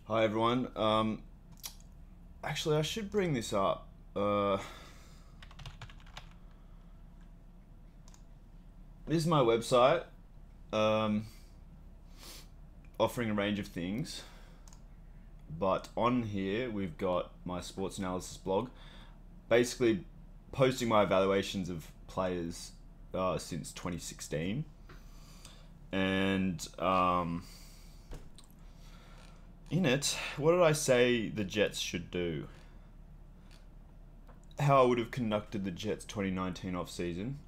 Hi everyone. Actually, I should bring this up. This is my website, um, offering a range of things. But on here, we've got my sports analysis blog, basically posting my evaluations of players since 2016, and in it, what did I say the Jets should do? How I would have conducted the Jets 2019 off season.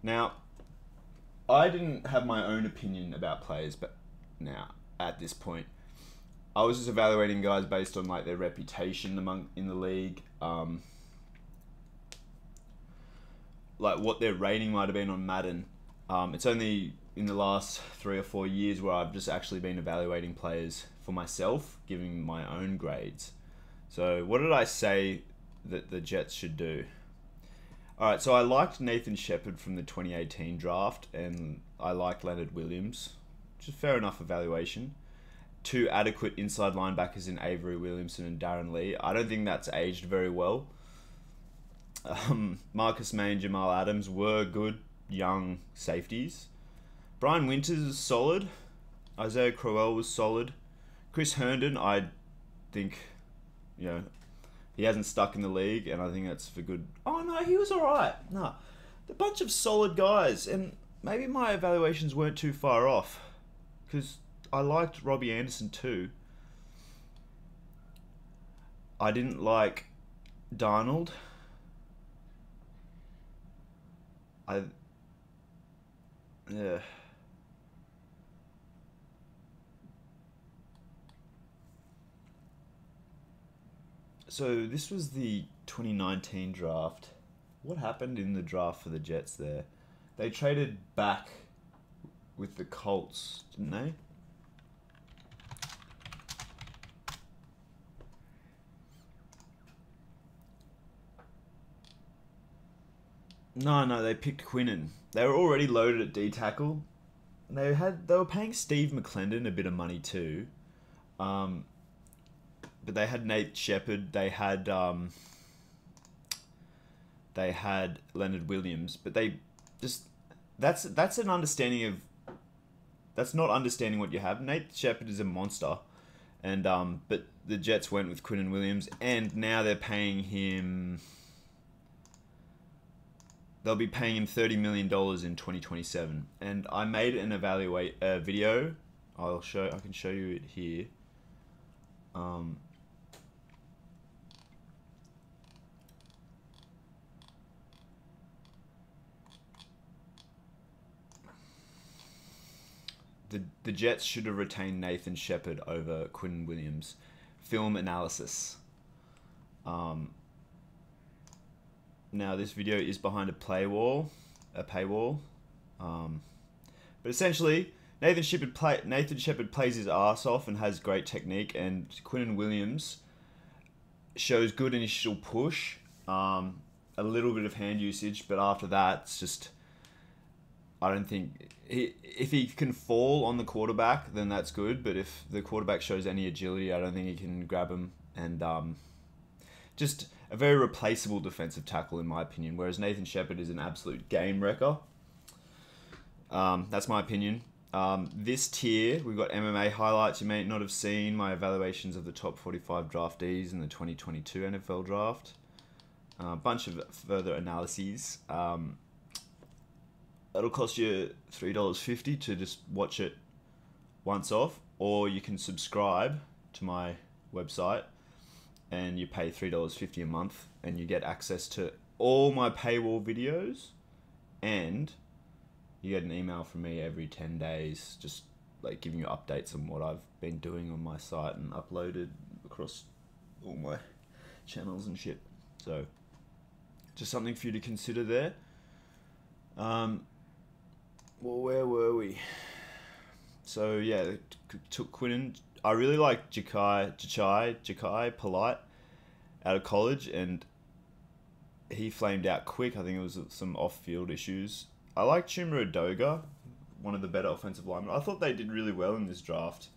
Now, I didn't have my own opinion about players, but now at this point, I was just evaluating guys based on like their reputation among in the league, like what their rating might have been on Madden. It's only in the last 3 or 4 years where I've just actually been evaluating players for myself, giving my own grades. So, what did I say that the Jets should do? All right, so I liked Nathan Shepard from the 2018 draft, and I liked Leonard Williams, which is fair enough evaluation. Two adequate inside linebackers in Avery Williamson and Darren Lee. I don't think that's aged very well. Marcus May and Jamal Adams were good young safeties. Brian Winters is solid. Isaiah Crowell was solid. Chris Herndon, I think, you know, he hasn't stuck in the league, and I think that's for good. Oh no, he was all right. No, a bunch of solid guys, and maybe my evaluations weren't too far off, because I liked Robbie Anderson too. I didn't like Darnold. I yeah. So this was the 2019 draft. What happened in the draft for the Jets there? They traded back with the Colts, didn't they? No, no, they picked Quinnen. They were already loaded at D tackle. They were paying Steve McClendon a bit of money too. Um, but they had Nate Shepard. They had Leonard Williams. But they just that's an understanding of that's not understanding what you have. Nate Shepard is a monster, and but the Jets went with Quinnen Williams, and now they're paying him. They'll be paying him $30 million in 2027. And I made an evaluate video. I can show you it here. Um, the Jets should have retained Nathan Shepard over Quinn Williams. Film analysis. Um, Now this video is behind a paywall. Um, but essentially, Nathan Shepard plays his ass off and has great technique, and Quinnen Williams shows good initial push, a little bit of hand usage, but after that, it's just I don't think if he can fall on the quarterback, then that's good. But if the quarterback shows any agility, I don't think he can grab him, and just a very replaceable defensive tackle in my opinion. Whereas Nathan Shepard is an absolute game wrecker. That's my opinion. This tier, we've got MMA highlights. You may not have seen my evaluations of the top 45 draftees in the 2022 NFL draft. A bunch of further analyses. It'll cost you $3.50 to just watch it once off, or you can subscribe to my website and you pay $3.50 a month and you get access to all my paywall videos, and you get an email from me every 10 days just like giving you updates on what I've been doing on my site and uploaded across all my channels and shit. So just something for you to consider there. Well, where were we? So yeah, took Quinnen. I really like Jachai Polite out of college, and he flamed out quick. I think it was some off-field issues. I like Chuma Adoga, one of the better offensive linemen. I thought they did really well in this draft.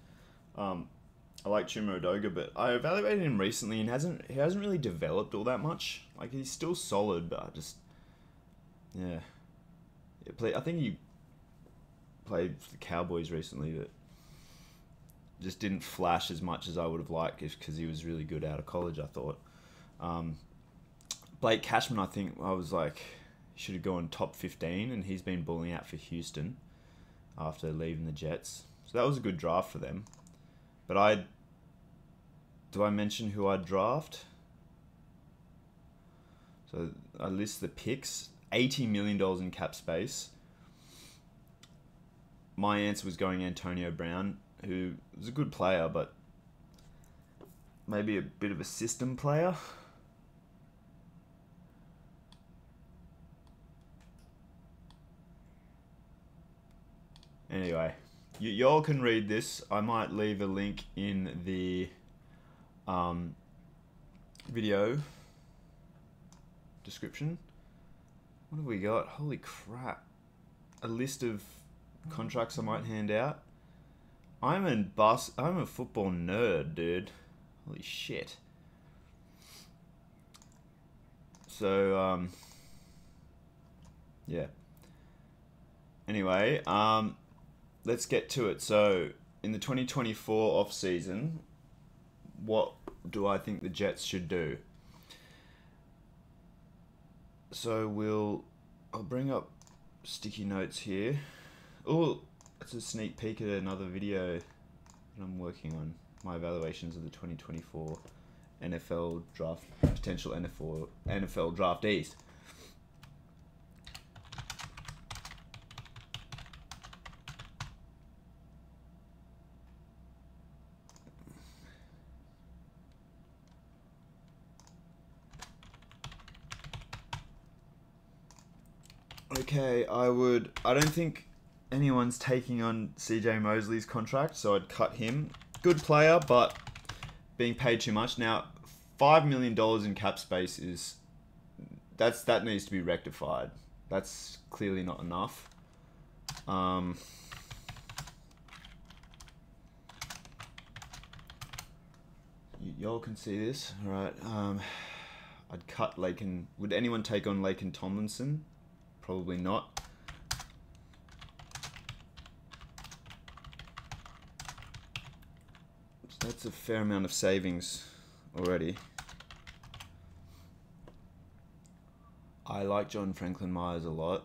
I like Chuma Udoga, but I evaluated him recently and he hasn't really developed all that much. Like, he's still solid, but I just, yeah. I think he played for the Cowboys recently, but just didn't flash as much as I would have liked because he was really good out of college, I thought. Blake Cashman, I think I was like, should have gone top 15, and he's been balling out for Houston after leaving the Jets. So that was a good draft for them. But do I mention who I'd draft? So I list the picks. $80 million in cap space. My answer was going Antonio Brown, who was a good player, but maybe a bit of a system player. Anyway, y'all can read this. I might leave a link in the video description. What have we got? Holy crap. A list of contracts I might hand out. I'm a football nerd, dude. Holy shit. So, yeah. Anyway, let's get to it. So, in the 2024 off-season, what do I think the Jets should do? So I'll bring up sticky notes here. Oh, it's a sneak peek at another video that I'm working on. My evaluations of the 2024 NFL draft, potential NFL draftees. Okay, I don't think anyone's taking on CJ Mosley's contract, so I'd cut him. Good player, but being paid too much. Now, $5 million in cap space that needs to be rectified. That's clearly not enough. Y'all can see this, all right? I'd cut Laken. Would anyone take on Laken Tomlinson? Probably not. So that's a fair amount of savings already. I like John Franklin Myers a lot.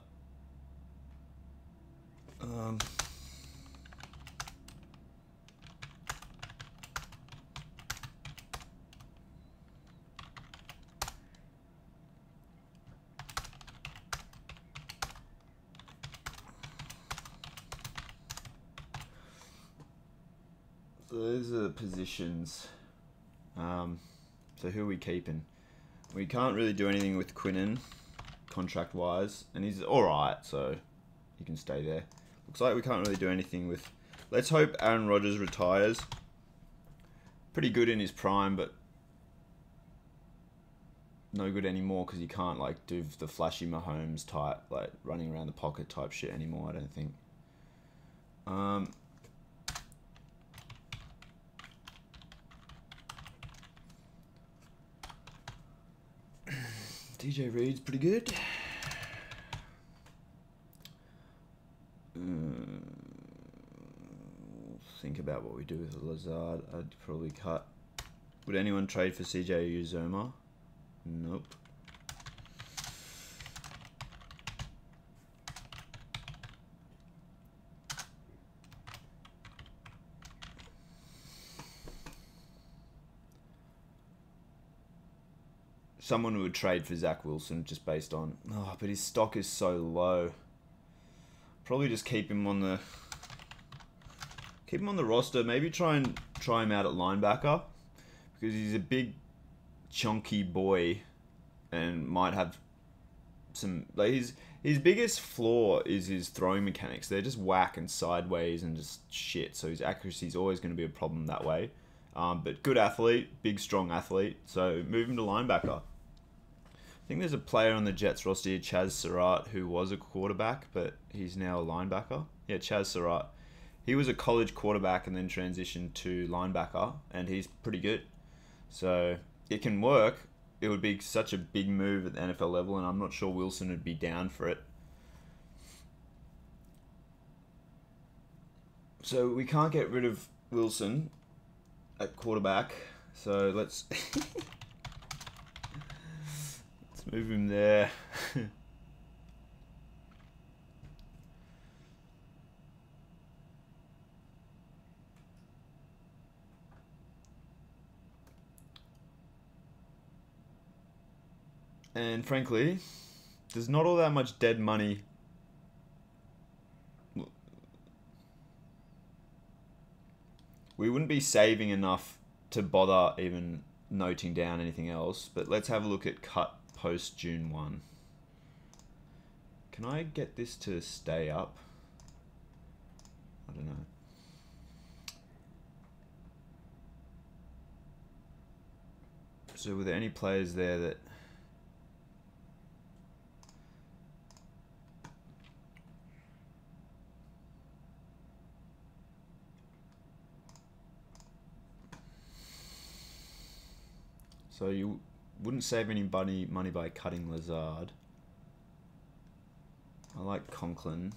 So those are the positions. So who are we keeping? We can't really do anything with Quinnen, contract-wise, and he's alright, so he can stay there. Looks like we can't really do anything with... Let's hope Aaron Rodgers retires. Pretty good in his prime, but no good anymore because he can't like do the flashy Mahomes type, like running around the pocket type shit anymore, I don't think. DJ Reed's pretty good. Think about what we do with Lazard. I'd probably cut. Would anyone trade for CJ Uzomah? Nope. Someone would trade for Zach Wilson just based on... Oh, but his stock is so low. Probably just keep him on the roster. Maybe try him out at linebacker because he's a big, chunky boy and might have some... Like his biggest flaw is his throwing mechanics. They're just whack and sideways and just shit. So his accuracy is always going to be a problem that way. But good athlete, big, strong athlete. So move him to linebacker. I think there's a player on the Jets roster here, Chaz Surratt, who was a quarterback, but he's now a linebacker. Yeah, Chaz Surratt. He was a college quarterback and then transitioned to linebacker, and he's pretty good. So it can work. It would be such a big move at the NFL level, and I'm not sure Wilson would be down for it. So we can't get rid of Wilson at quarterback. So let's move him there. And frankly, there's not all that much dead money. We wouldn't be saving enough to bother even noting down anything else, but let's have a look at cut post June 1. Can I get this to stay up? I don't know. So were there any players there that... So you wouldn't save any money by cutting Lazard. I like Conklin.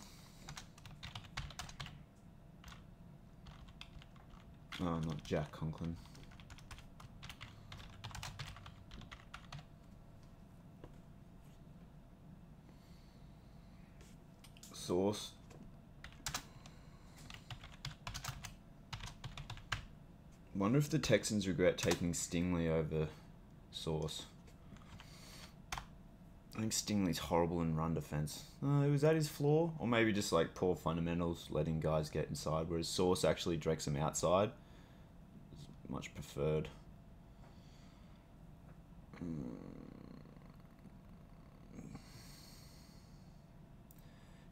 Oh, not Jack Conklin. Sauce. Wonder if the Texans regret taking Stingley over Sauce. I think Stingley's horrible in run defense. Was that his flaw? Or maybe just like poor fundamentals, letting guys get inside, whereas Sauce actually directs them outside. Much preferred.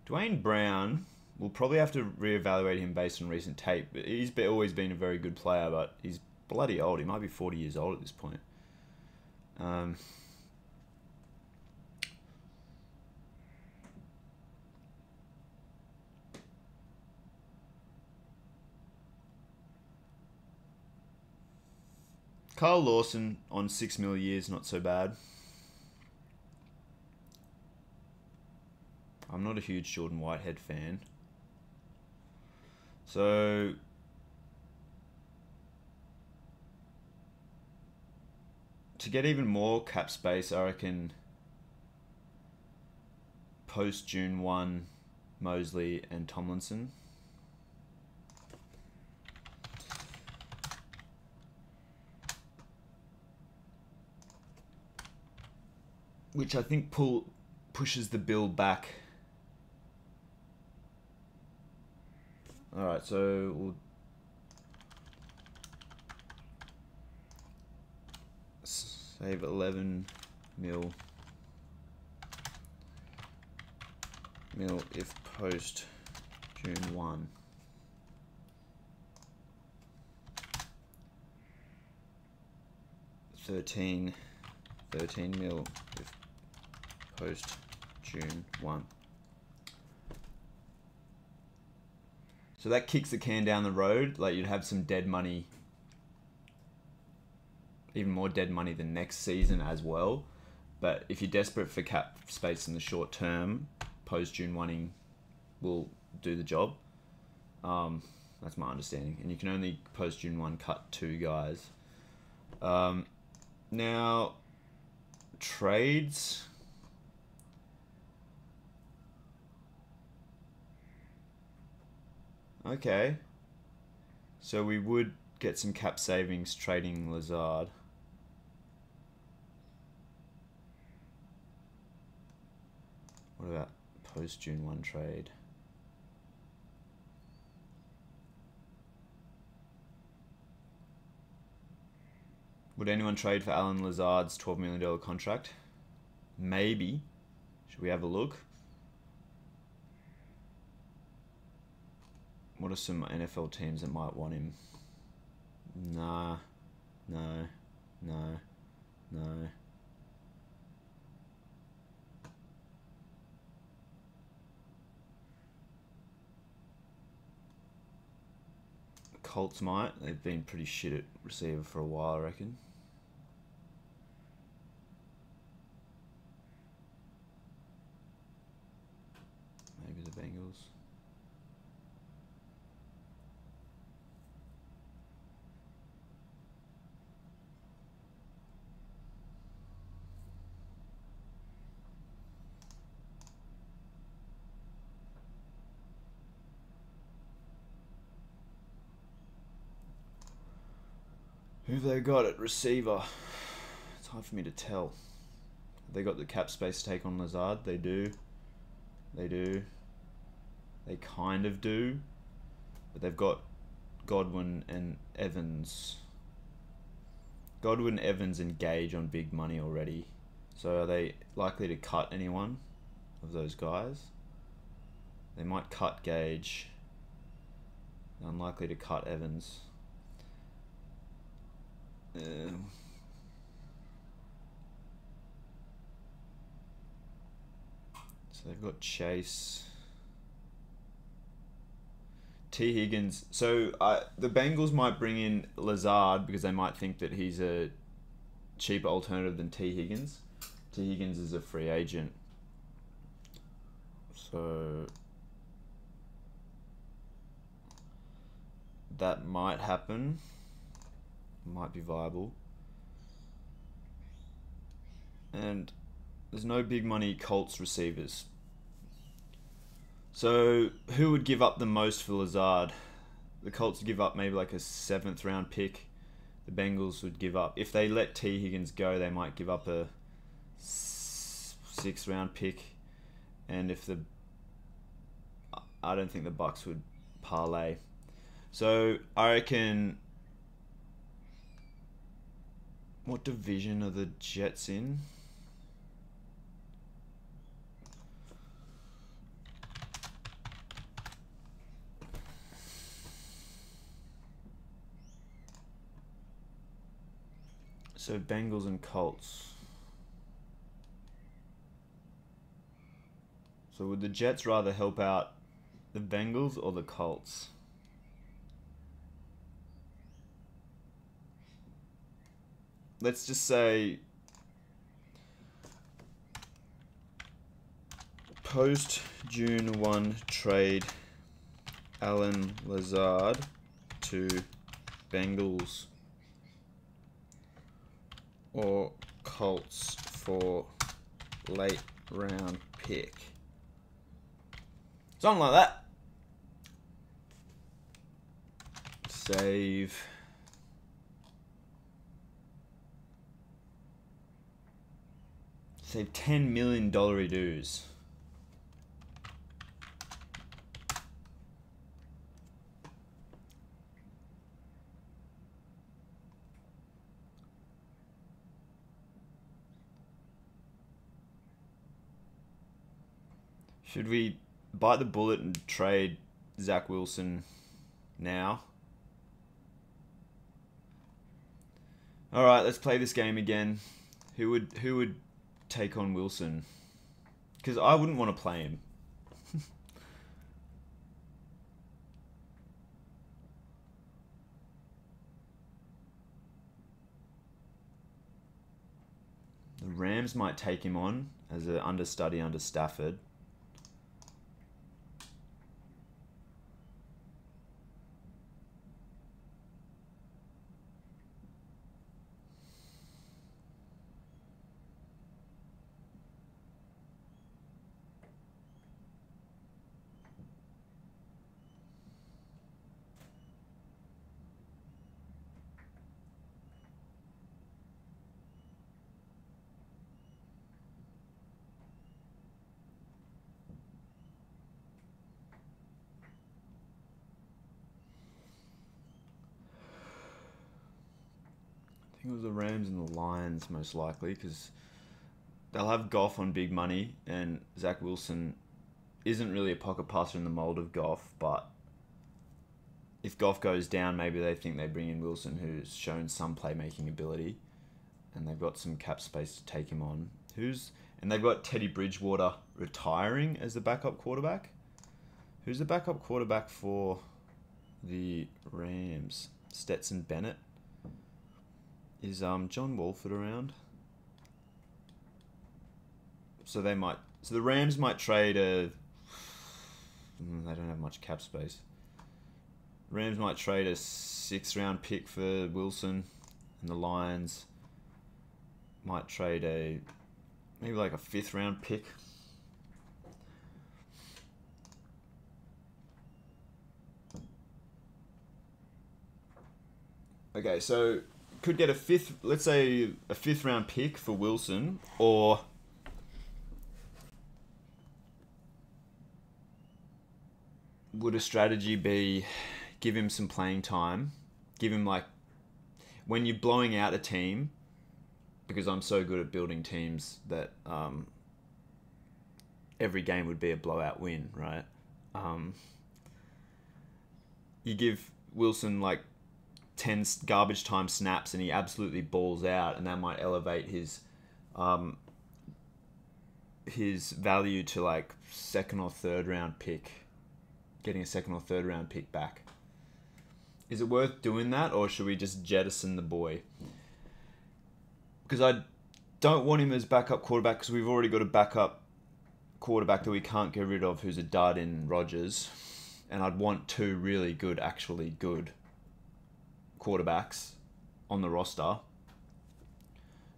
Dwayne Brown, we'll probably have to reevaluate him based on recent tape. He's always been a very good player, but he's bloody old. He might be 40 years old at this point. Carl Lawson on $6 million years, not so bad. I'm not a huge Jordan Whitehead fan. So to get even more cap space, I reckon post June 1, Mosley and Tomlinson. Which I think pushes the bill back. Alright, so we'll save 11 mil if post June 1. $13 mil if post June 1. So that kicks the can down the road. Like, you'd have some dead money, even more dead money than next season as well. But if you're desperate for cap space in the short term, post June 1ing will do the job. That's my understanding. And you can only post June 1 cut 2 guys. Now, trades. Okay. So we would get some cap savings trading Lazard. What about post June 1 trade? Would anyone trade for Alan Lazard's $12 million contract? Maybe. Should we have a look? What are some NFL teams that might want him? Nah. No. No. No. Colts might. They've been pretty shit at receiver for a while, I reckon. Maybe the Bengals. Who've they got at receiver? It's hard for me to tell. Have they got the cap space to take on Lazard? They do. They do. They kind of do. But they've got Godwin and Evans. Godwin, Evans, and Gage on big money already. So are they likely to cut anyone of those guys? They might cut Gage. They're unlikely to cut Evans. So they've got Chase, T. Higgins. So the Bengals might bring in Lazard because they might think that he's a cheaper alternative than T. Higgins. T. Higgins is a free agent. So that might happen. Might be viable. And there's no big money Colts receivers. So who would give up the most for Lazard? The Colts would give up maybe like a 7th round pick. The Bengals would give up, if they let T. Higgins go, they might give up a 6th round pick. And if I don't think the Bucks would parlay. So I reckon, what division are the Jets in? So Bengals and Colts. So would the Jets rather help out the Bengals or the Colts? Let's just say post June 1 trade Allen Lazard to Bengals or Colts for late round pick. Something like that. Save. Save $10 million dues. Should we bite the bullet and trade Zach Wilson now? All right, let's play this game again. Who would take on Wilson? Because I wouldn't want to play him. The Rams might take him on as an understudy under Stafford. I think it was the Rams and the Lions most likely, because they'll have Goff on big money, and Zach Wilson isn't really a pocket passer in the mold of Goff, but if Goff goes down, maybe they think they bring in Wilson, who's shown some playmaking ability, and they've got some cap space to take him on. And they've got Teddy Bridgewater retiring as the backup quarterback. Who's the backup quarterback for the Rams? Stetson Bennett. Is John Wolford around? So they might. So the Rams might trade a. They don't have much cap space. Rams might trade a 6th round pick for Wilson, and the Lions might trade a maybe like a 5th round pick. Okay, so could get a 5th, let's say a 5th round pick for Wilson, or would a strategy be give him some playing time, give him like when you're blowing out a team, because I'm so good at building teams that every game would be a blowout win, right? You give Wilson like 10 garbage time snaps and he absolutely balls out, and that might elevate his value to like 2nd or 3rd round pick, getting a 2nd or 3rd round pick back. Is it worth doing that, or should we just jettison the boy? Because I don't want him as backup quarterback, because we've already got a backup quarterback that we can't get rid of who's a dud in Rodgers, and I'd want 2 really good, actually good quarterbacks on the roster.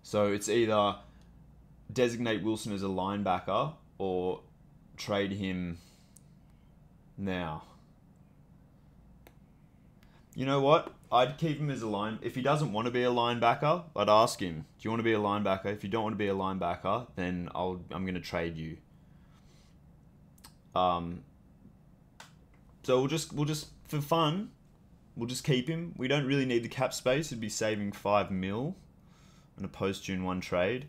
So it's either designate Wilson as a linebacker or trade him now. You know what? I'd keep him as a line. If he doesn't want to be a linebacker, I'd ask him, do you want to be a linebacker? If you don't want to be a linebacker, then I'm going to trade you. So we'll just for fun, we'll just keep him. We don't really need the cap space. It'd be saving $5 million in a post-June 1 trade.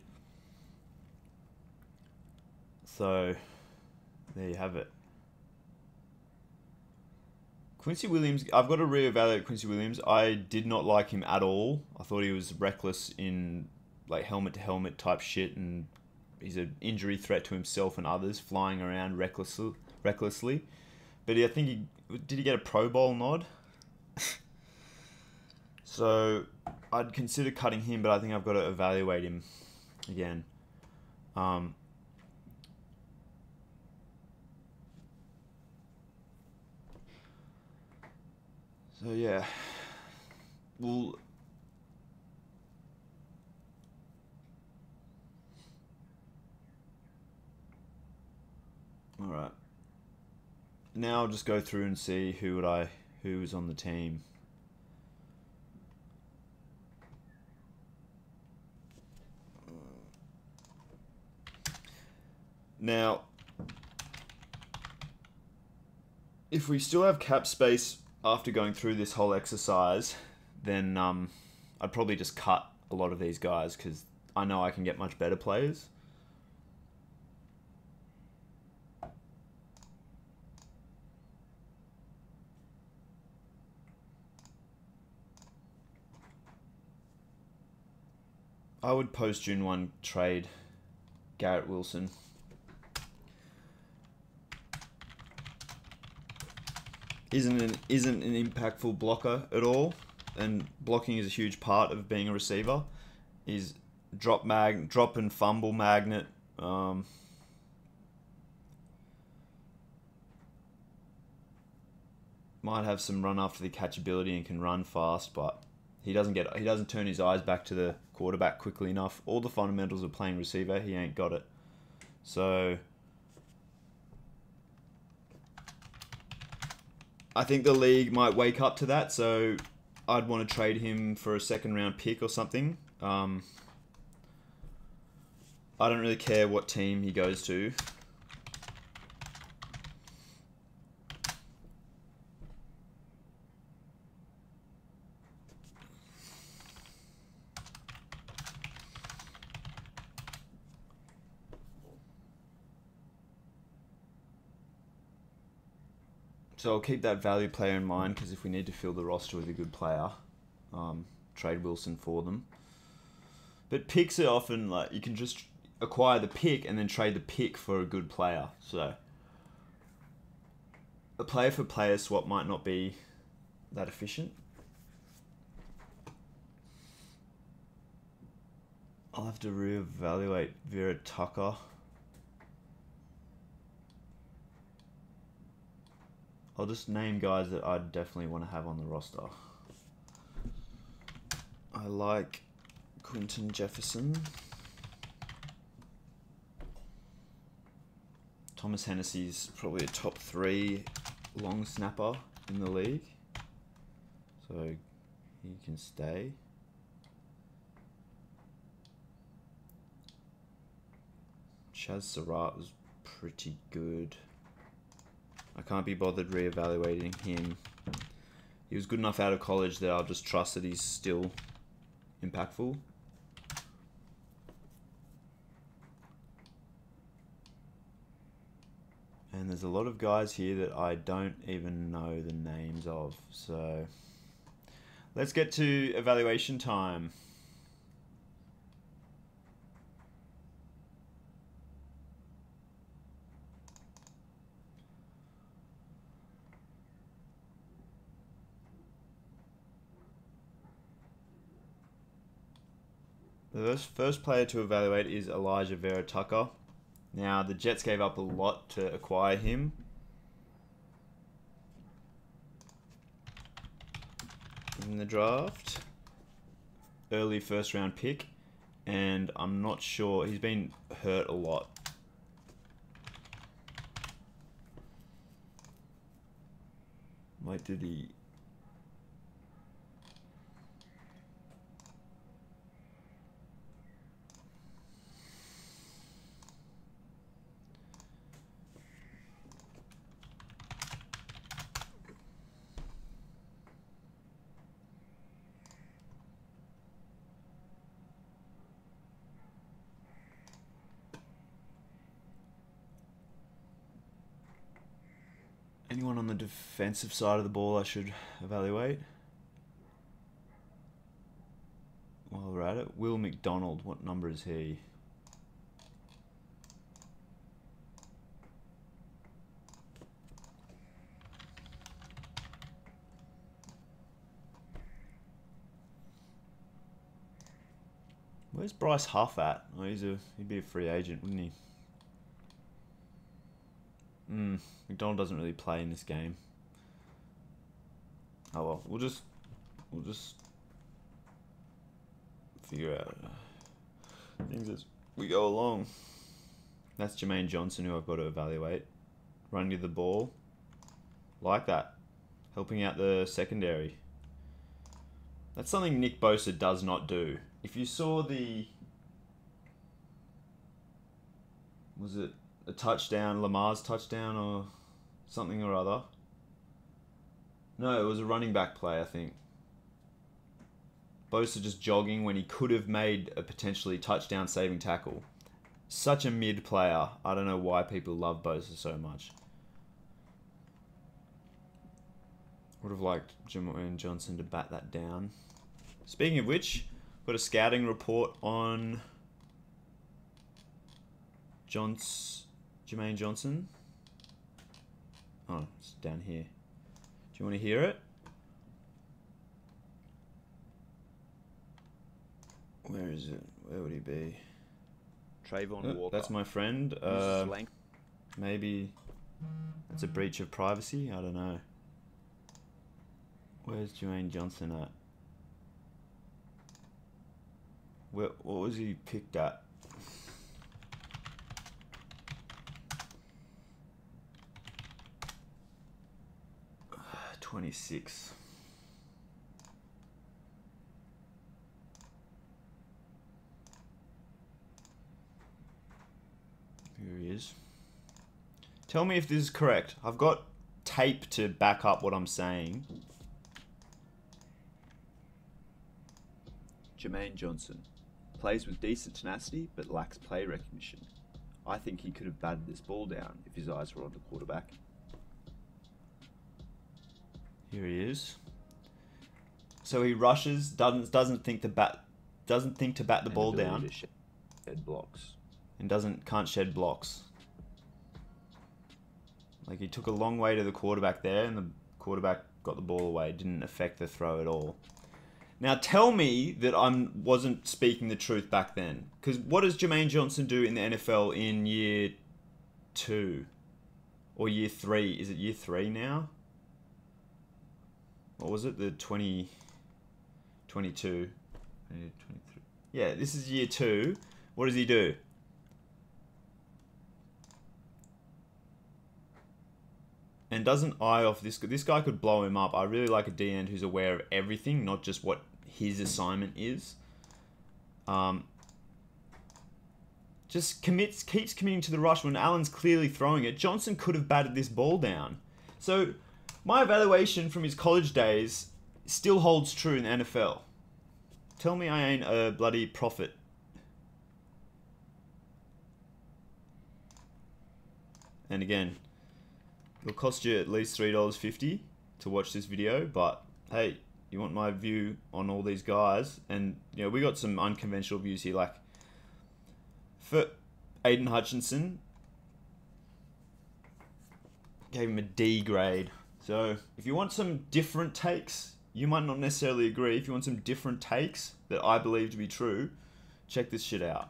So there you have it. Quincy Williams, I've got to reevaluate Quincy Williams. I did not like him at all. I thought he was reckless in like helmet-to-helmet type shit, and he's an injury threat to himself and others, flying around recklessly. But I think did he get a Pro Bowl nod? So I'd consider cutting him, but I think I've got to evaluate him again. So yeah, well, all right. Now I'll just go through and see who was on the team. Now, if we still have cap space after going through this whole exercise, then I'd probably just cut a lot of these guys, because I know I can get much better players. I would post June 1 trade Garrett Wilson. Isn't an impactful blocker at all, and blocking is a huge part of being a receiver. He's drop and fumble magnet. Might have some run after the catchability and can run fast, but he doesn't turn his eyes back to the quarterback quickly enough. All the fundamentals of playing receiver, he ain't got it. So I think the league might wake up to that, so I'd want to trade him for a 2nd round pick or something. I don't really care what team he goes to. So I'll keep that value player in mind, because if we need to fill the roster with a good player, trade Wilson for them. But picks are often like, you can just acquire the pick and then trade the pick for a good player. So a player for player swap might not be that efficient. I'll have to reevaluate Vera Tucker. I'll just name guys that I definitely want to have on the roster. I like Quinton Jefferson. Thomas Hennessy's probably a top 3 long snapper in the league. So he can stay. Chaz Surratt was pretty good. I can't be bothered reevaluating him. He was good enough out of college that I'll just trust that he's still impactful. And there's a lot of guys here that I don't even know the names of. So let's get to evaluation time. The first player to evaluate is Elijah Vera Tucker. Now, the Jets gave up a lot to acquire him. In the draft. Early first round pick. And I'm not sure. He's been hurt a lot. Like, did he... Anyone on the defensive side of the ball I should evaluate? While we're at it, Will McDonald, what number is he? Where's Bryce Huff at? Oh, he'd be a free agent, wouldn't he? McDonald doesn't really play in this game. Oh well, we'll just figure out things as we go along. That's Jermaine Johnson, who I've got to evaluate. Running to the ball, like that, helping out the secondary. That's something Nick Bosa does not do. If you saw the, was it a touchdown, Lamar's touchdown or something or other? No, it was a running back play, I think. Bosa just jogging when he could have made a potentially touchdown saving tackle. Such a mid player. I don't know why people love Bosa so much. Would have liked Jermaine Johnson to bat that down. Speaking of which, got a scouting report on Jermaine Johnson. Oh, it's down here. Do you want to hear it? Where is it? Where would he be? Trayvon Walker. That's my friend. Maybe it's a breach of privacy. I don't know. Where's Jermaine Johnson at? What was he picked at? Uh, 26. Here he is. Tell me if this is correct. I've got tape to back up what I'm saying. Jermaine Johnson. Plays with decent tenacity, but lacks play recognition. I think he could have batted this ball down if his eyes were on the quarterback. Here he is. So he rushes, doesn't think to bat the ball down, to shed blocks, and can't shed blocks. Like, he took a long way to the quarterback there, and the quarterback got the ball away. Didn't affect the throw at all. Now tell me that I wasn't speaking the truth back then. Because what does Jermaine Johnson do in the NFL in year 2? Or year 3? Is it year 3 now? What was it? The 2022. Yeah, this is year 2. What does he do? And doesn't eye off this guy could blow him up. I really like a D-end who's aware of everything, not just what his assignment is. Just keeps committing to the rush when Allen's clearly throwing it. Johnson could have batted this ball down. So my evaluation from his college days still holds true in the NFL. Tell me I ain't a bloody prophet. And again, it'll cost you at least $3.50 to watch this video, but hey, you want my view on all these guys, and you know, we got some unconventional views here, like for Aiden Hutchinson, gave him a D grade. So if you want some different takes, you might not necessarily agree. If you want some different takes that I believe to be true, check this shit out.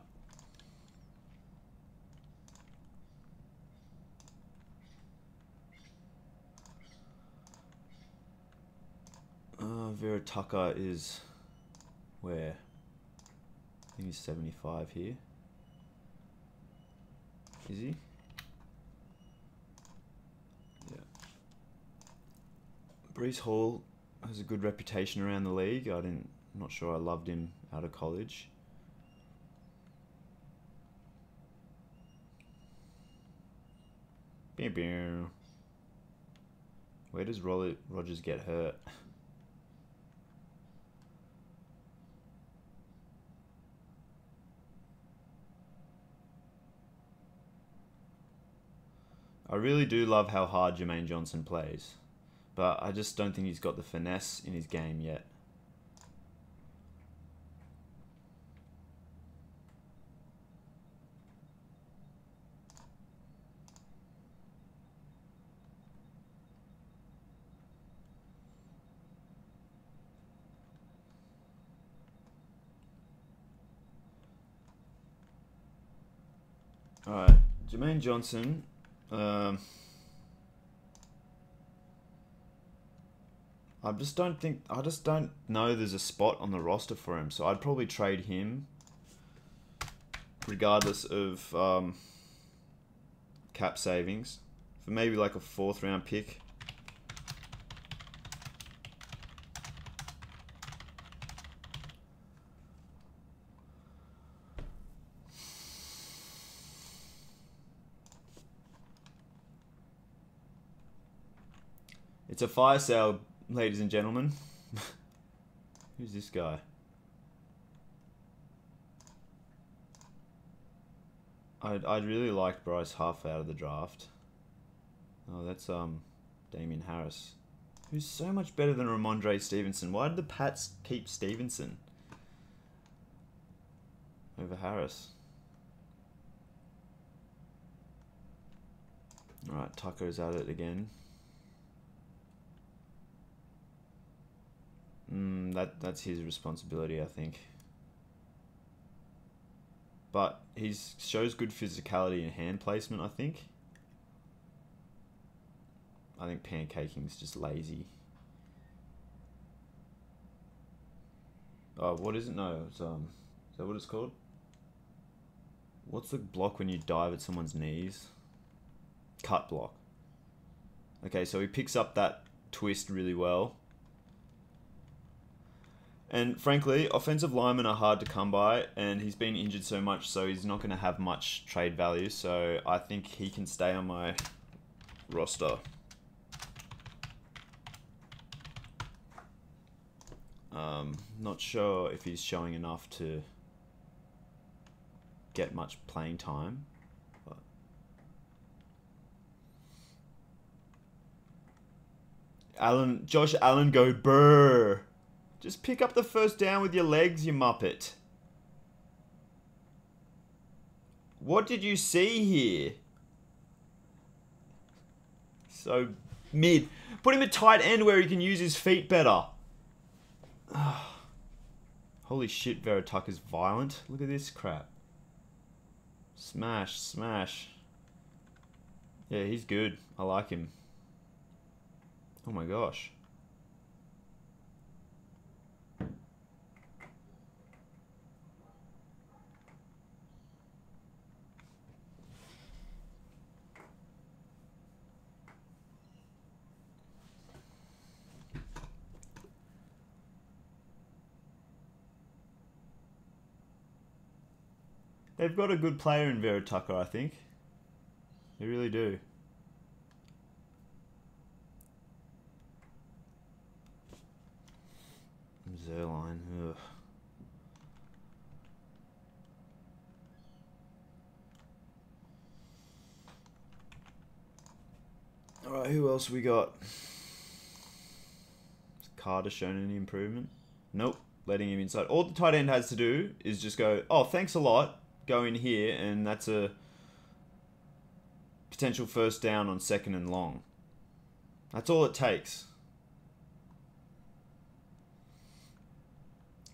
Vera Tucker is where? I think he's 75 here. Is he? Yeah. Breece Hall has a good reputation around the league. I'm not sure I loved him out of college. Where does Rodgers get hurt? I really do love how hard Jermaine Johnson plays, but I just don't think he's got the finesse in his game yet. Alright, Jermaine Johnson. I just don't know there's a spot on the roster for him, so I'd probably trade him regardless of cap savings for maybe like a 4th round pick. It's a fire sale, ladies and gentlemen. Who's this guy? I'd really liked Bryce Huff out of the draft. Oh, that's Damian Harris, who's so much better than Ramondre Stevenson. Why did the Pats keep Stevenson over Harris? Alright, Tucker's at it again. That's his responsibility, I think. But he shows good physicality and hand placement, I think. I think pancaking's just lazy. Oh, what is it? No, it's, is that what it's called? What's the block when you dive at someone's knees? Cut block. Okay, so he picks up that twist really well. And frankly, offensive linemen are hard to come by, and he's been injured so much, so he's not going to have much trade value. So I think he can stay on my roster. Not sure if he's showing enough to get much playing time. But Josh Allen, go brr. Just pick up the first down with your legs, you muppet. What did you see here? So mid. Put him at tight end where he can use his feet better. Holy shit, Vera Tucker's violent. Look at this crap. Smash, smash. Yeah, he's good. I like him. Oh my gosh. They've got a good player in Vera Tucker, I think. They really do. Zerline. Ugh. Alright, who else we got? Has Carter shown any improvement? Nope. Letting him inside. All the tight end has to do is just go, oh, thanks a lot. Go in here, and that's a potential first down on 2nd and long. That's all it takes.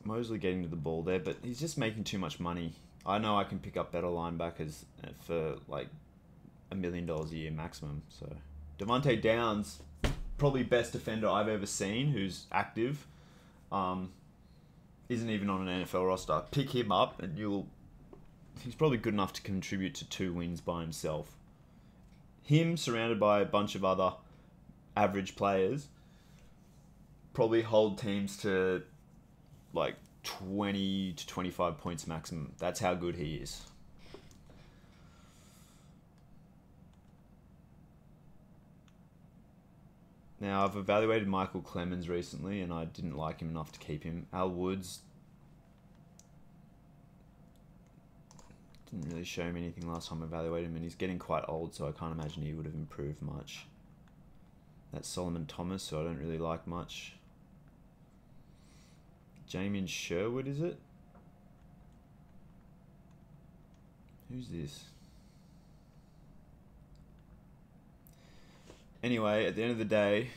Mosley getting to the ball there, but he's just making too much money. I know I can pick up better linebackers for like $1 million a year maximum. So Devontae Downs, probably best defender I've ever seen who's active. Isn't even on an NFL roster. Pick him up and he's probably good enough to contribute to 2 wins by himself. Him surrounded by a bunch of other average players probably hold teams to like 20 to 25 points maximum. That's how good he is. Now, I've evaluated Michael Clemens recently, and I didn't like him enough to keep him. Al Woods didn't really show me anything last time I evaluated him, and he's getting quite old, so I can't imagine he would have improved much. That's Solomon Thomas, who I don't really like much. Jamian Sherwood, is it? Who's this? Anyway, at the end of the day,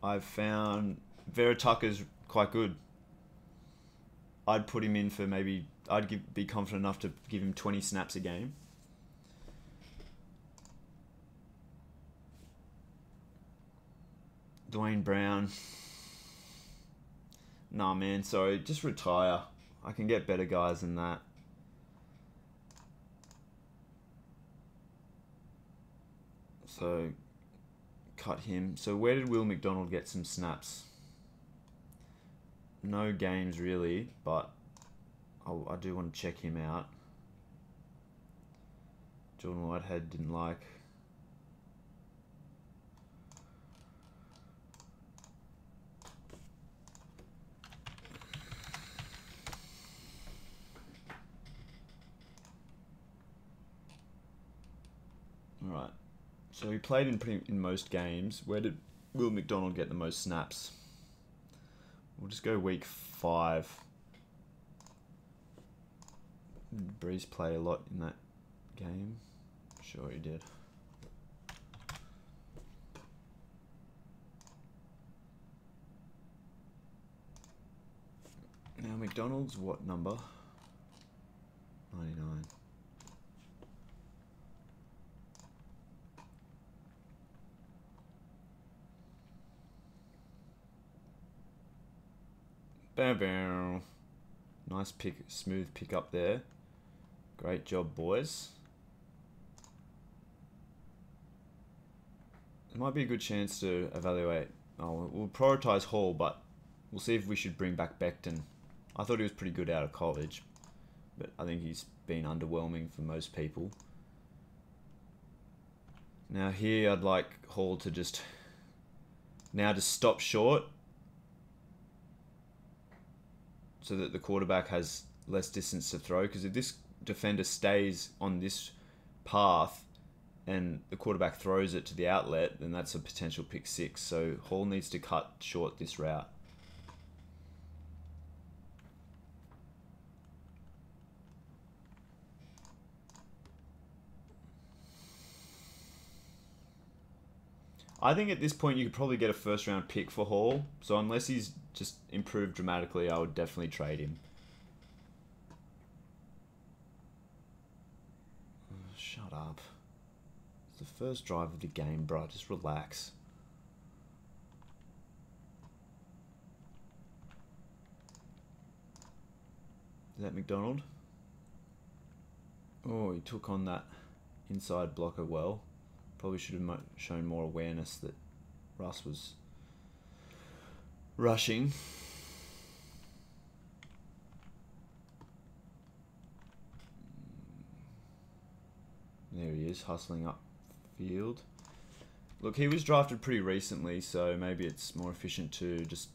I've found Vera Tucker's quite good. I'd put him in for maybe... be confident enough to give him 20 snaps a game. Dwayne Brown. Nah, man, sorry. Just retire. I can get better guys than that. So, cut him. So, where did Will McDonald get some snaps? No games, really, but I do want to check him out. Jordan Whitehead didn't like. Alright. So he played in most games. Where did Will McDonald get the most snaps? We'll just go week 5. Did Breeze play a lot in that game? Sure he did. Now McDonald's what number? 99. Bam bam. Nice pick, smooth pick up there. Great job, boys. It might be a good chance to evaluate. Oh, we'll prioritise Hall, but we'll see if we should bring back Becton. I thought he was pretty good out of college, but I think he's been underwhelming for most people. Now here, I'd like Hall to just stop short, so that the quarterback has less distance to throw. Because if this defender stays on this path and the quarterback throws it to the outlet, then that's a potential pick 6. So Hall needs to cut short this route. I think at this point you could probably get a first round pick for Hall. So unless he's just improved dramatically, I would definitely trade him. Shut up. It's the first drive of the game, bro. Just relax. Is that McDonald? Oh, he took on that inside blocker well. Probably should have shown more awareness that Russ was rushing. There he is, hustling up field. Look, he was drafted pretty recently, so maybe it's more efficient to just...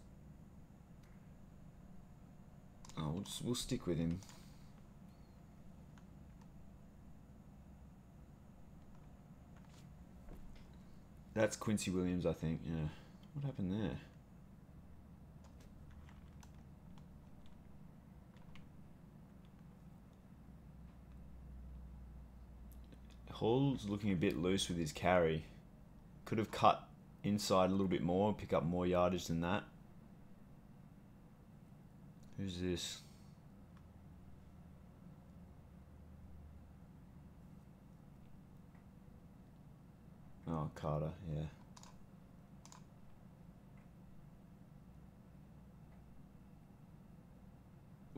Oh, we'll stick with him. That's Quincy Williams, I think, yeah. What happened there? Hall's looking a bit loose with his carry. Could have cut inside a little bit more, pick up more yardage than that. Who's this? Oh, Carter, yeah.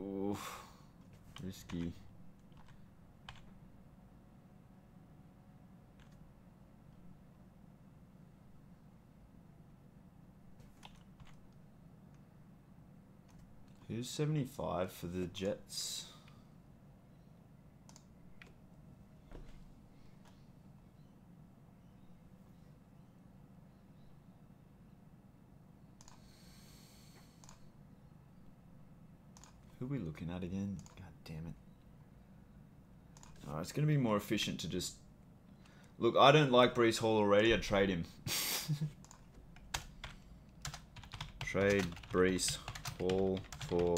Oof. Risky. Who's 75 for the Jets? Who are we looking at again? God damn it. Alright, it's going to be more efficient to just... Look, I don't like Breece Hall already. I'd trade him. Trade Breece Hall for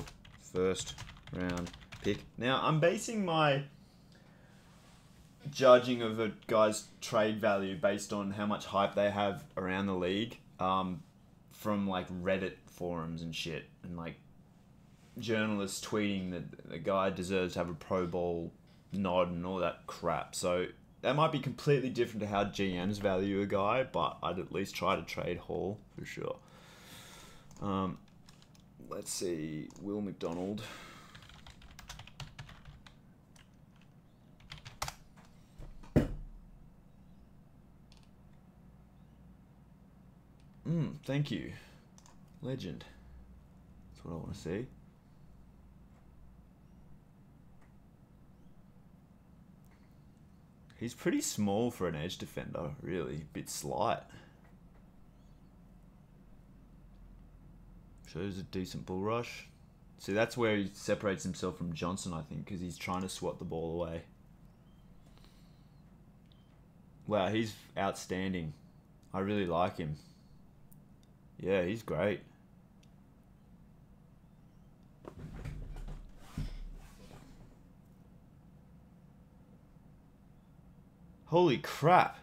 first round pick. Now, I'm basing my judging of a guy's trade value based on how much hype they have around the league from like Reddit forums and shit, and like journalists tweeting that the guy deserves to have a Pro Bowl nod and all that crap. So that might be completely different to how GMs value a guy, but I'd at least try to trade Hall for sure. Let's see, Will McDonald. Thank you. Legend. That's what I want to see. He's pretty small for an edge defender, really. A bit slight. Shows a decent bull rush. See, that's where he separates himself from Johnson, I think, because he's trying to swat the ball away. Wow, he's outstanding. I really like him. Yeah, he's great. Holy crap.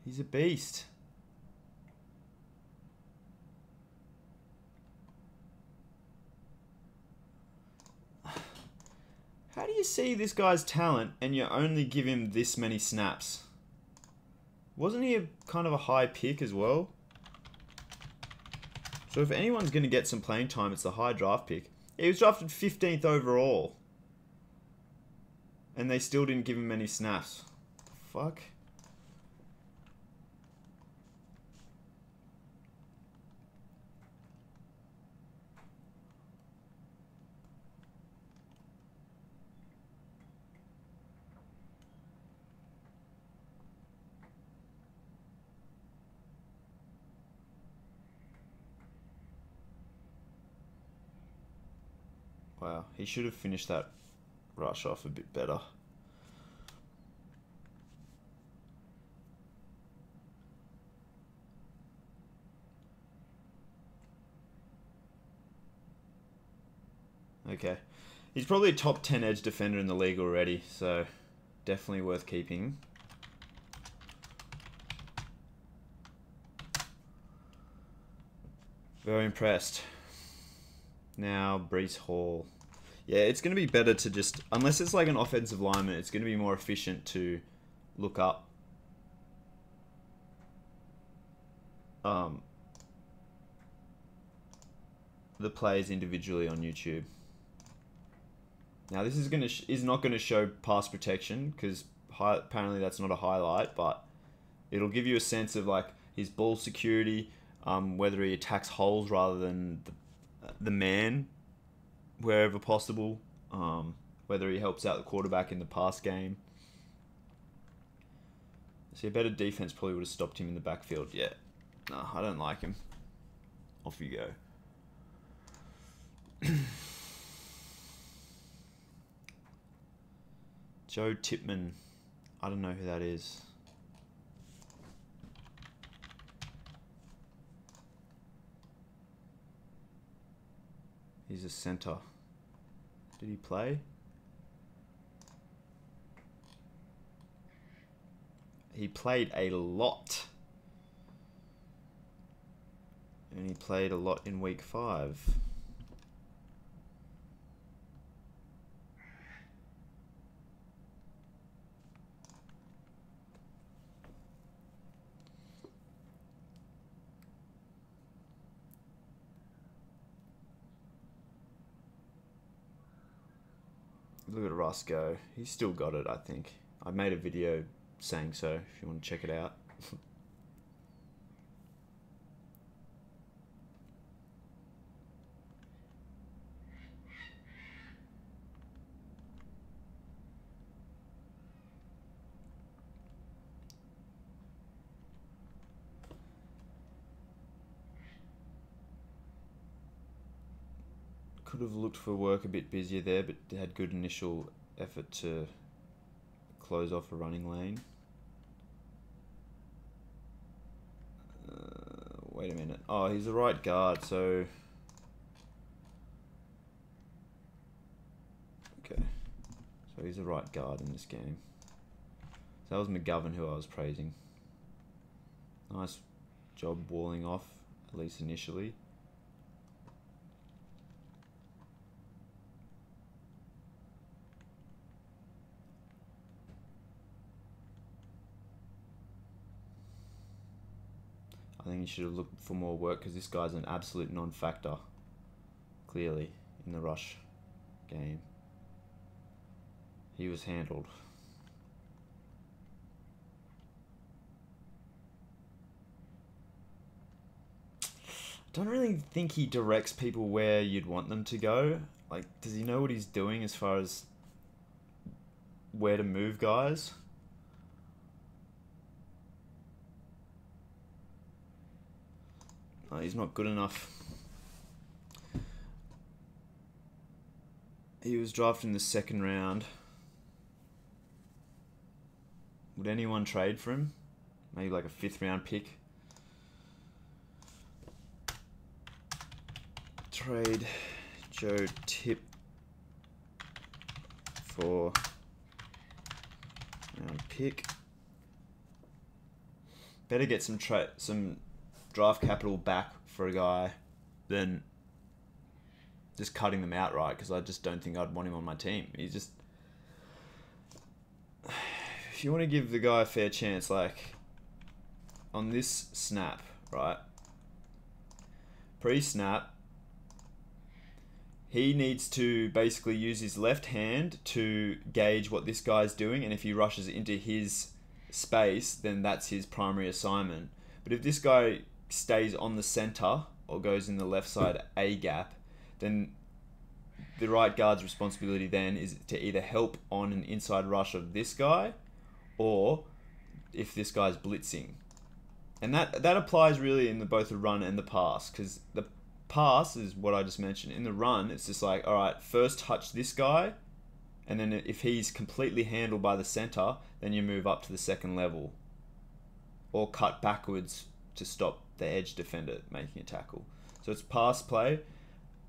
He's a beast. How do you see this guy's talent and you only give him this many snaps? Wasn't he a kind of a high pick as well? So if anyone's going to get some playing time, it's the high draft pick. He was drafted 15th overall. And they still didn't give him many snaps. Fuck. Wow, he should have finished that rush off a bit better. Okay. He's probably a top 10 edge defender in the league already, so Definitely worth keeping. Very impressed. Now, Breece Hall. Yeah, it's going to be better to just... Unless it's like an offensive lineman, it's going to be more efficient to look up the plays individually on YouTube. Now, this is not going to show pass protection, because apparently that's not a highlight, but it'll give you a sense of like his ball security, whether he attacks holes rather than the man wherever possible, whether he helps out the quarterback in the pass game. See, a better defense probably would have stopped him in the backfield. Yeah, no, I don't like him. Off you go. Joe Tipman. I don't know who that is. He's a center. Did he play? He played a lot. And he played a lot in week 5. Look at Russ go. He's still got it, I think. I made a video saying so, if you want to check it out. Could have looked for work a bit busier there, but had good initial effort to close off a running lane. Wait a minute. Oh, he's the right guard, so... Okay. So he's the right guard in this game. So that was McGovern who I was praising. Nice job walling off, at least initially. I think he should have looked for more work, because this guy's an absolute non-factor, clearly, in the rush game. He was handled. I don't really think he directs people where you'd want them to go. Like, does he know what he's doing as far as where to move guys? He's not good enough. He was drafted in the 2nd round. Would anyone trade for him? Maybe like a 5th round pick. Trade Joe Tip for round pick. Better get some draft capital back for a guy than just cutting them outright, because I just don't think I'd want him on my team. He's just... If you want to give the guy a fair chance, like on this snap, right? Pre-snap, he needs to basically use his left hand to gauge what this guy's doing, and if he rushes into his space, then that's his primary assignment. But if this guy stays on the center or goes in the left side A gap, then the right guard's responsibility then is to either help on an inside rush of this guy, or if this guy's blitzing. And that applies really in both the run and the pass, because the pass is what I just mentioned. In the run, it's just like, all right, first touch this guy, and then if he's completely handled by the center, then you move up to the 2nd level, or cut backwards to stop the edge defender making a tackle. So it's pass play.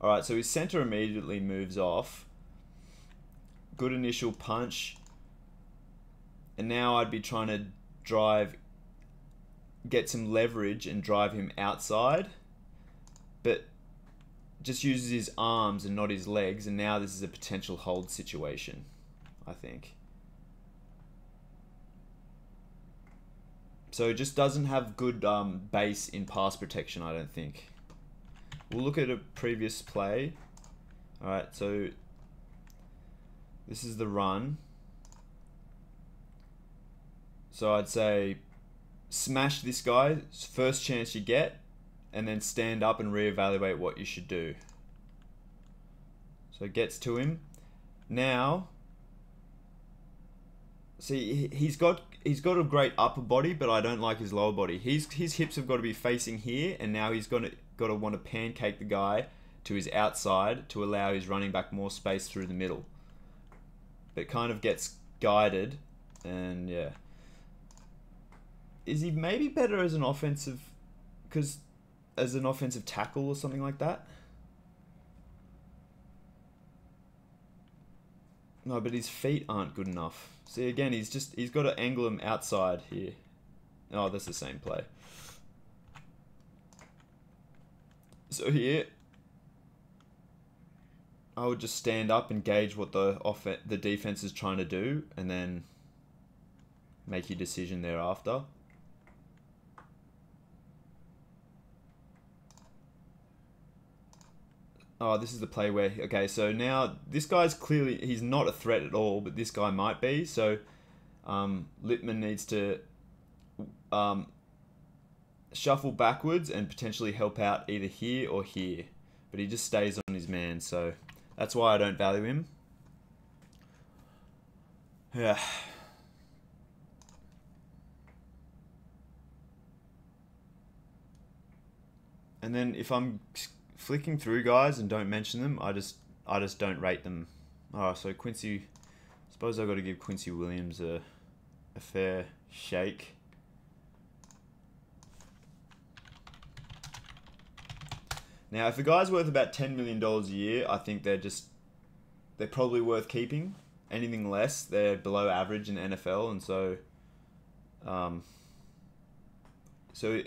All right, so his center immediately moves off. Good initial punch. And now I'd be trying to drive, get some leverage and drive him outside. But just uses his arms and not his legs. And now this is a potential hold situation, I think. So it just doesn't have good base in pass protection, I don't think. We'll look at a previous play. Alright, so this is the run. So I'd say smash this guy, first chance you get, and then stand up and reevaluate what you should do. So it gets to him. Now, see, he's got a great upper body, but I don't like his lower body. His hips have got to be facing here, and now he's got to want to pancake the guy to his outside to allow his running back more space through the middle. But kind of gets guided, and yeah. Is he maybe better as an offensive, as an offensive tackle or something like that? No, but his feet aren't good enough. See, again, he's got to angle him outside here. Oh, that's the same play. So here, I would just stand up and gauge what the defense is trying to do, and then make your decision thereafter. Oh, this is the play where... Okay, so now this guy's clearly... He's not a threat at all, but this guy might be. So Lippmann needs to shuffle backwards and potentially help out either here or here. But he just stays on his man, so that's why I don't value him. Yeah. And then if I'm flicking through guys and don't mention them, I just don't rate them. Oh, so Quincy, I suppose I've got to give Quincy Williams a fair shake. Now, if a guy's worth about $10 million a year, I think they're probably worth keeping. Anything less, they're below average in the NFL, and so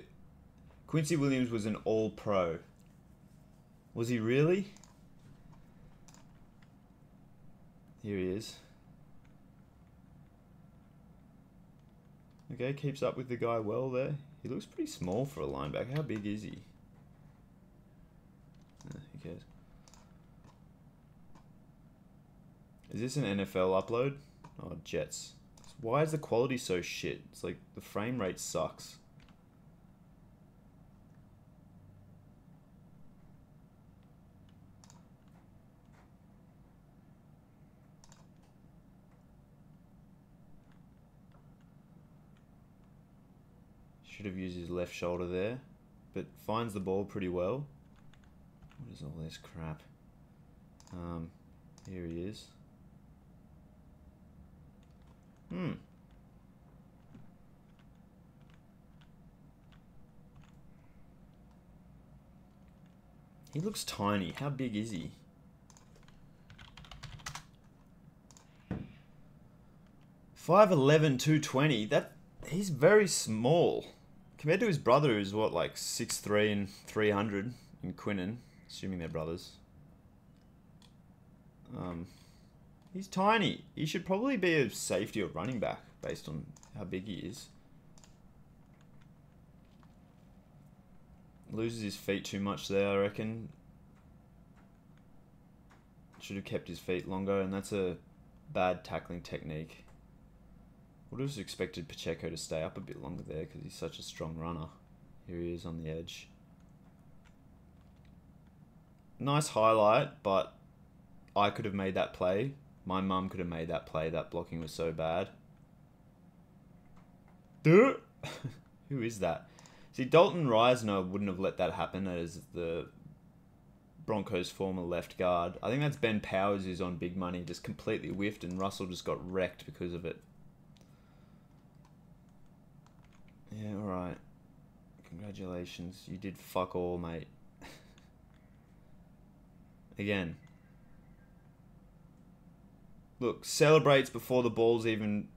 Quincy Williams was an all-pro. Was he really? Here he is. Okay, keeps up with the guy well there. He looks pretty small for a linebacker. How big is he? Who cares? Is this an NFL upload? Oh, Jets. Why is the quality so shit? It's like the frame rate sucks. Should have used his left shoulder there, but finds the ball pretty well. What is all this crap? Here he is. He looks tiny. How big is he? 5'11", 220. He's very small. Compared to his brother, who's what, like 6'3" and 300 in Quinnen, assuming they're brothers. He's tiny. He should probably be a safety or running back based on how big he is. Loses his feet too much there, I reckon. Should have kept his feet longer, and that's a bad tackling technique. Would have expected Pacheco to stay up a bit longer there because he's such a strong runner. Here he is on the edge. Nice highlight, but I could have made that play. My mum could have made that play. That blocking was so bad. Who is that? See, Dalton Reisner wouldn't have let that happen as the Broncos' former left guard. I think that's Ben Powers who's on big money, just completely whiffed, and Russell just got wrecked because of it. Yeah, alright. Congratulations. You did fuck all, mate. Again. Look, celebrates before the ball's even...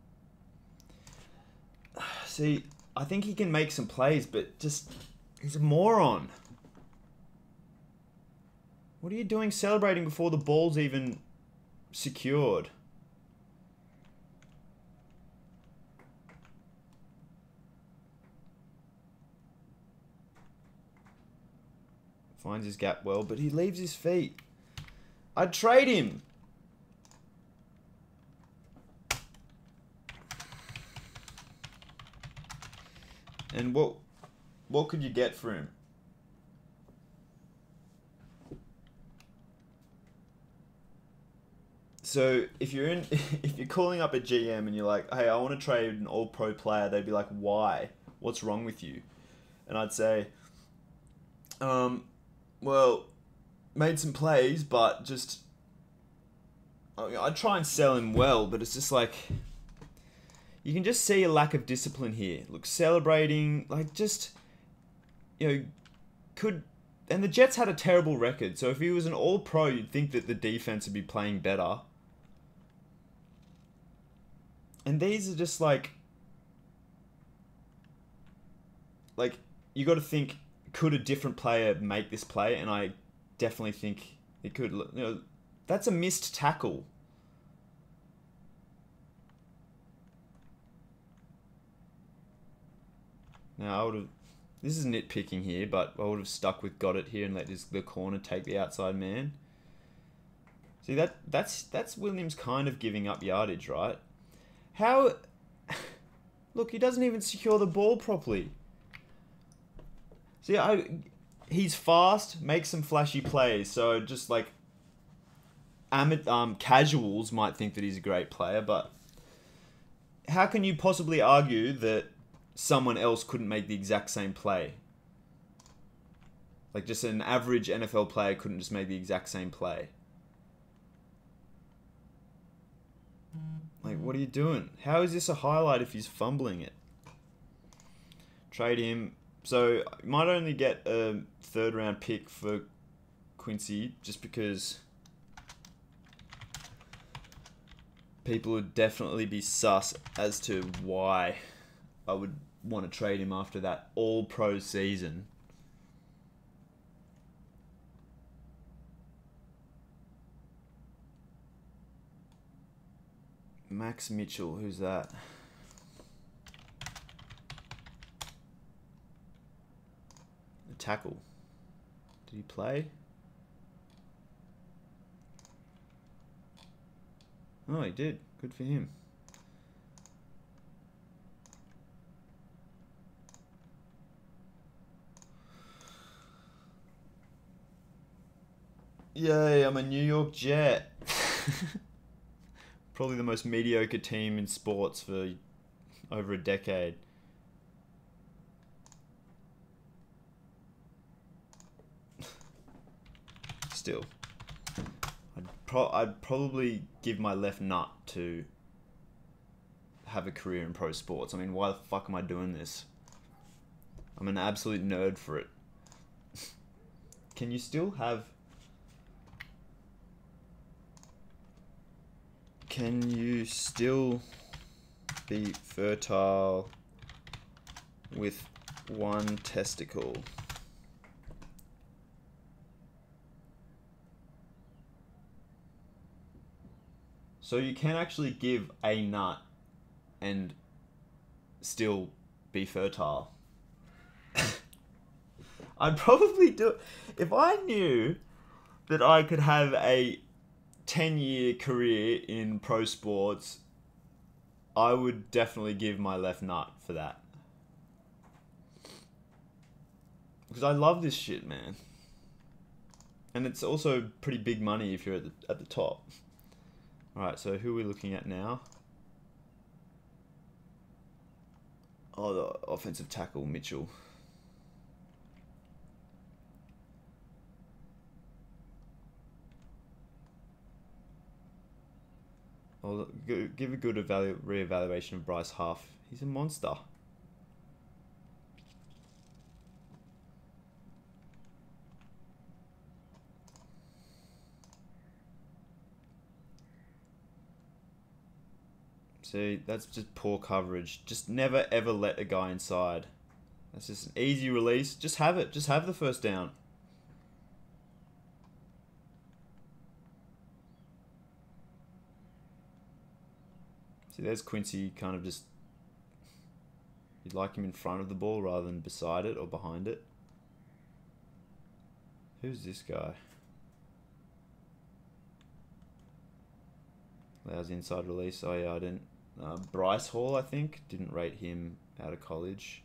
See, I think he can make some plays, but just he's a moron. What are you doing celebrating before the ball's even secured? Finds his gap well, but he leaves his feet. I'd trade him. And what could you get for him? So if you're if you're calling up a GM and you're like, hey, I want to trade an all-pro player, they'd be like, why? What's wrong with you? And I'd say, well, made some plays, but just I'd try and sell him well, but it's just like you can just see a lack of discipline here. Look, celebrating, like just could. And the Jets had a terrible record, so if he was an all-pro, you'd think that the defense would be playing better. And these are just like you got to think, could a different player make this play? And I definitely think it could. That's a missed tackle. Now I would have. This is nitpicking here, but I would have stuck with got it here and let the corner take the outside man. See that's Williams kind of giving up yardage, right? How? Look, he doesn't even secure the ball properly. See, he's fast, makes some flashy plays. So just like casuals might think that he's a great player, but how can you possibly argue that someone else couldn't make the exact same play? Like just an average NFL player couldn't just make the exact same play. Like, what are you doing? How is this a highlight if he's fumbling it? Trade him. So, you might only get a 3rd round pick for Quincy just because people would definitely be sus as to why I would want to trade him after that all-pro season. Max Mitchell, who's that? A tackle. Did he play? Oh, he did. Good for him. Yay, I'm a New York Jet. Probably the most mediocre team in sports for over a decade. Still, I'd probably give my left nut to have a career in pro sports. I mean, why the fuck am I doing this? I'm an absolute nerd for it. Can you still have... Can you still be fertile with one testicle? So you can actually give a nut and still be fertile. I'd probably do it. If I knew that I could have a 10-year career in pro sports, I would definitely give my left nut for that. Because I love this shit, man. And it's also pretty big money if you're at the top. Alright, so who are we looking at now? Oh, the offensive tackle, Mitchell. I'll give a good re-evaluation of Bryce Huff. He's a monster. See, that's just poor coverage. Just never ever let a guy inside. That's just an easy release. Just have it. Just have the first down. See, there's Quincy kind of just... You'd like him in front of the ball rather than beside it or behind it. Who's this guy? Allows inside release. Oh yeah, I didn't... Bryce Hall, I think. Didn't rate him out of college.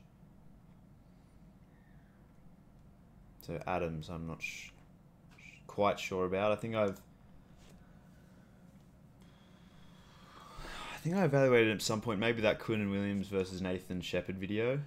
So Adams, I'm not quite sure about. I think I evaluated at some point. Maybe that Quinnen Williams versus Nathan Shepherd video.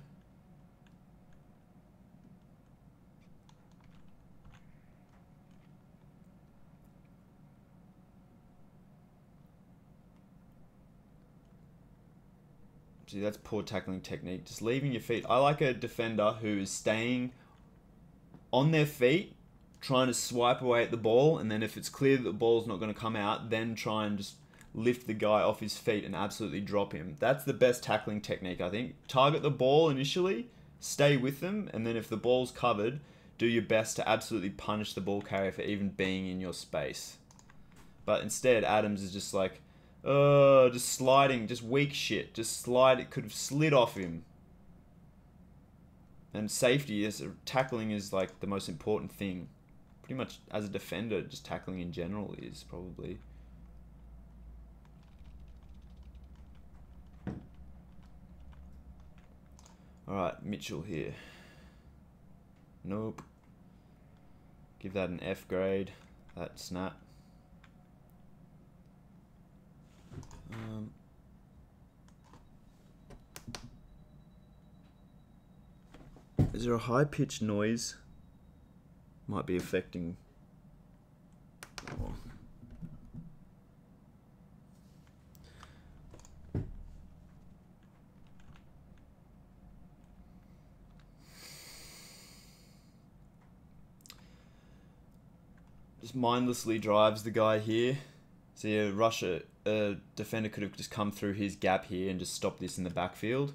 See, that's poor tackling technique. Just leaving your feet. I like a defender who is staying on their feet, trying to swipe away at the ball, and then if it's clear that the ball's not going to come out, then try and just lift the guy off his feet and absolutely drop him. That's the best tackling technique, I think. Target the ball initially, stay with them, and then if the ball's covered, do your best to absolutely punish the ball carrier for even being in your space. But instead, Adams is just like, just sliding, just weak shit. Just slide. It could have slid off him. And safety is tackling is like the most important thing. Pretty much as a defender, just tackling in general is probably. Alright, Mitchell here. Nope. Give that an F grade. That snap. Is there a high-pitched noise? Might be affecting... Oh. Just mindlessly drives the guy here. See, a defender could have just come through his gap here and just stopped this in the backfield.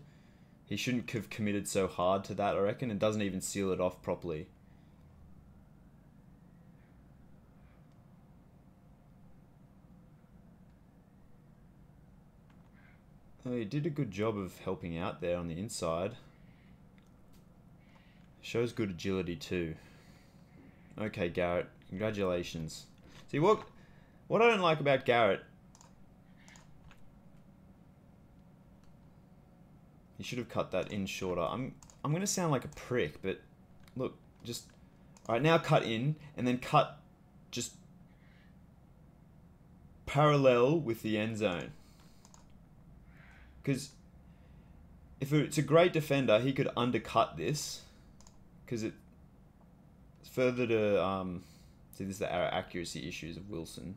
He shouldn't have committed so hard to that, I reckon, and doesn't even seal it off properly. Oh, he did a good job of helping out there on the inside. Shows good agility too. Okay, Garrett, congratulations. See, what I don't like about Garrett... He should have cut that in shorter. I'm going to sound like a prick, but look, just... Alright, now cut in, and then cut just parallel with the end zone. Because if it's a great defender, he could undercut this. Because it's further to... see, this is the accuracy issues of Wilson.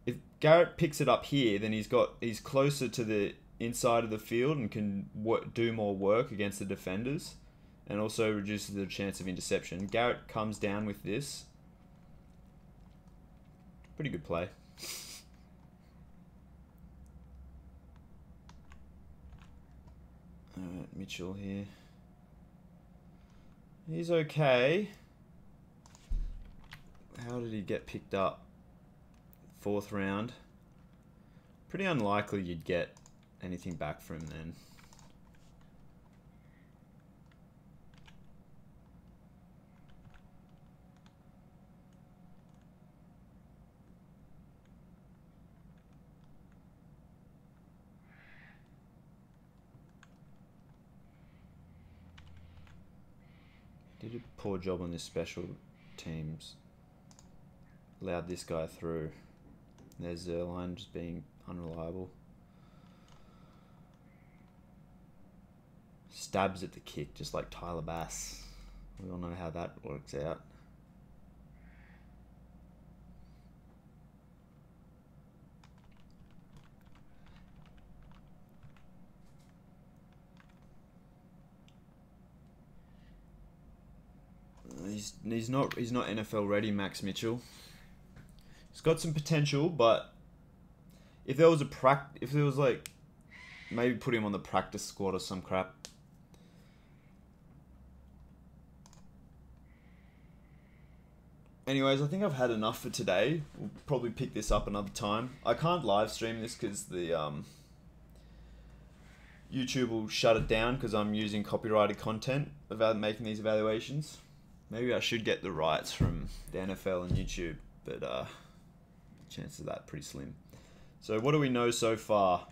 If Garrett picks it up here, then he's closer to the inside of the field and can do more work against the defenders, and also reduces the chance of interception. Garrett comes down with this. Pretty good play. Alright, Mitchell here. He's okay. How did he get picked up? 4th round. Pretty unlikely you'd get anything back from him then. Did a poor job on this special teams. Allowed this guy through. There's Zerline just being unreliable. Stabs at the kick, just like Tyler Bass. We all know how that works out. He's not NFL ready, Max Mitchell. He's got some potential, but If there was if there was like, maybe put him on the practice squad or some crap. Anyways, I think I've had enough for today. We'll probably pick this up another time. I can't live stream this because the YouTube will shut it down because I'm using copyrighted content about making these evaluations. Maybe I should get the rights from the NFL and YouTube, but chances of that pretty slim. So what do we know so far?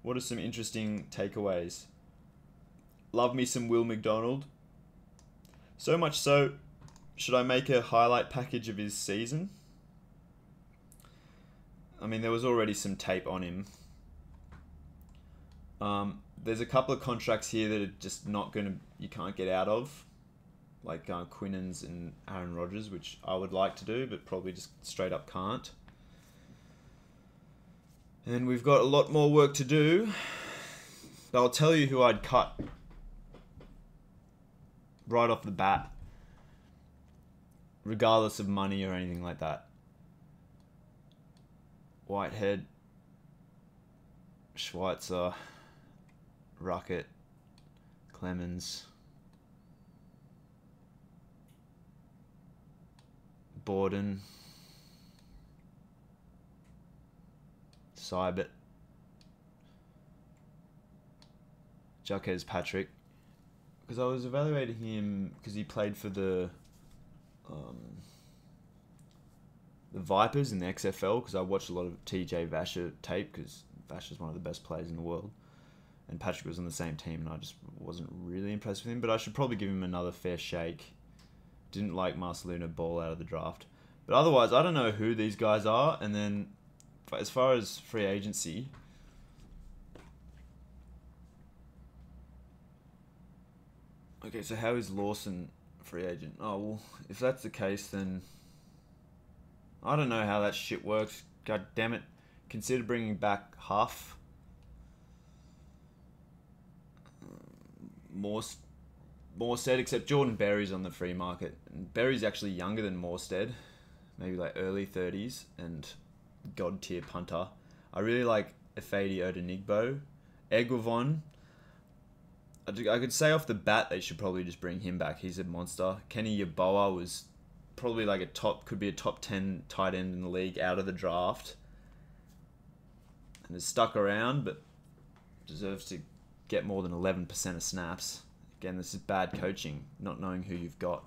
What are some interesting takeaways? Love me some Will McDonald. So much so, should I make a highlight package of his season? I mean, there was already some tape on him. There's a couple of contracts here that are just not going to, you can't get out of. Like Quinnens and Aaron Rodgers, which I would like to do, but probably just straight up can't. And we've got a lot more work to do. But I'll tell you who I'd cut right off the bat, regardless of money or anything like that. Whitehead, Schweitzer, Ruckett, Clemens, Borden, Seibert, Jaquez Patrick. Because I was evaluating him because he played for the Vipers in the XFL, because I watched a lot of TJ Vasher tape because Vasher's one of the best players in the world. And Patrick was on the same team and I just wasn't really impressed with him. But I should probably give him another fair shake. Didn't like Marcelino Ball out of the draft. But otherwise, I don't know who these guys are. And then as far as free agency, okay, so how is Lawson free agent? Oh, well, if that's the case, then I don't know how that shit works. God damn it. Consider bringing back Huff. Morstead, except Jordan Berry's on the free market. And Berry's actually younger than Morstead. Maybe like early 30s. And god tier punter. I really like Efeidi Odenigbo. Eguavon. I could say off the bat they should probably just bring him back. He's a monster. Kenny Yeboah was probably like could be a top 10 tight end in the league out of the draft. And has stuck around, but deserves to get more than 11% of snaps. Again, this is bad coaching, not knowing who you've got.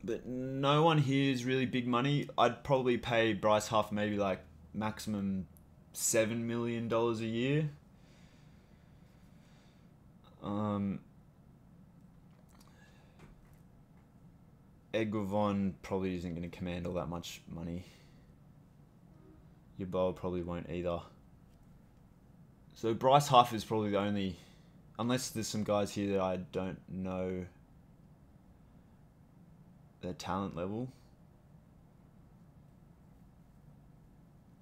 But no one here is really big money. I'd probably pay Bryce Huff maybe like maximum $7 million a year. Eguavon probably isn't going to command all that much money. Yeboah probably won't either. So Bryce Huff is probably the only, unless there's some guys here that I don't know their talent level.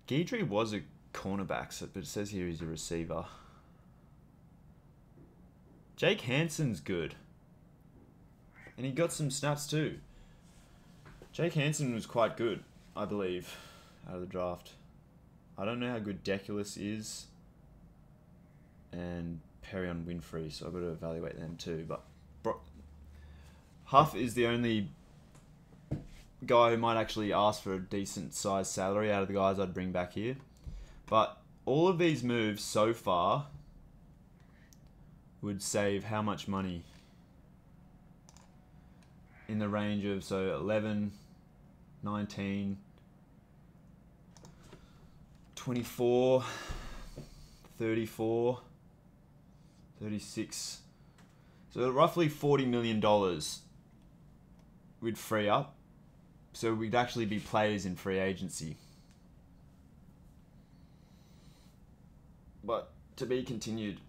Guidry was a cornerback, but it says here he's a receiver. Jake Hanson's good. And he got some snaps too. Jake Hanson was quite good, I believe, out of the draft. I don't know how good Deculus is. And Perion Winfrey, so I've got to evaluate them too. But Huff is the only guy who might actually ask for a decent sized salary out of the guys I'd bring back here. But all of these moves so far would save how much money? In the range of, so 11, 19, 24, 34, 36. So roughly $40 million we'd free up. So we'd actually be players in free agency. But to be continued.